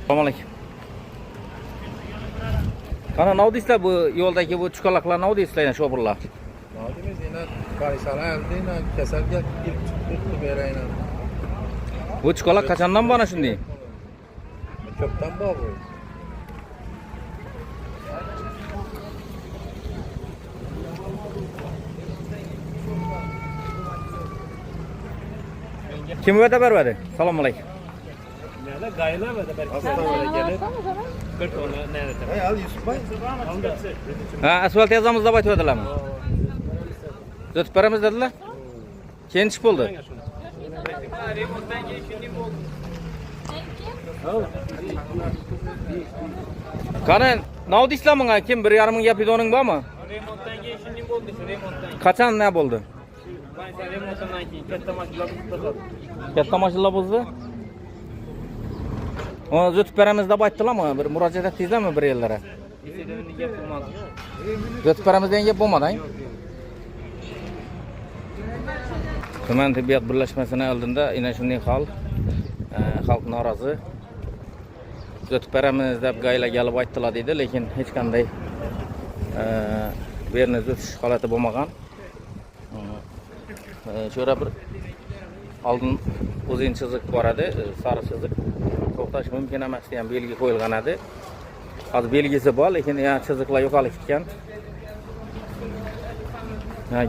Assalomualaikum. Qana nima deysizlar bu yo'ldagi bu chuqaloqlar nima deysizlar sho'burlar? Nodimiz yine kaysana eldin, kesel gel ilk tuttu bereyine. Bu chuqaloq qachondan bana shunday? Köpten bu. Kim va'da bermadi? Assalomu alaykum. Nerede? Gayla mı da belki? Hastaneye gelir. 40 onu nerede? Hey al Yusuf Bey. Ha, asfalt yazamiz deb aytadilarmi? O'tib beramiz dedilar. Keyin ish bo'ldi. Qani, nima deysizlar bunga? Kim 1,5 ming gap bidoning bormi? Remontdan keyin shunday bo'ldi, shu remontdan. Qachon nima bo'ldi? Ben remontdan keyin katta mashinalar tutdi. Katta mashinalar bo'ldi. Onu o'tib beramiz deb aytdilarmi? Bir murojaat etdingizlarmi bir yerlere? Esedimni gap bo'lmadi. O'tib beramiz degan gap bo'lmadi. Tuman tibbiyot birlashmasining oldinda yana shunday xalq norozi. O'tib beramiz deb gayla kelib aytdilar dedi, lekin hech qanday bu yerni o'tish holati bo'lmagan. Şöyle bir oldin uzun chiziq bor edi, sariq chiziq. To'xtash mumkin emas degan belgi qo'yilgan edi. Hozir belgisi bor, lekin ya chiziqlar yo'qolib ketgan.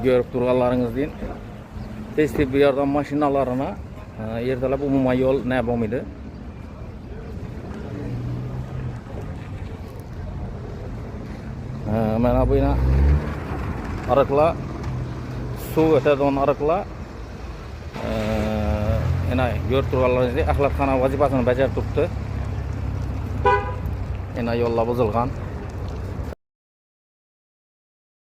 Görüp turganlaringiz deyin. Tez tibbiy yordam mashinalarini ertalab umumiy yo'l ne bo'lmaydi. Mana bu yana ariqlar suv o'tadigan ariqlar yana ko'rib turganlaringizdek axlatxona vazifasini bajarib turibdi. Yana yo'llar buzilgan.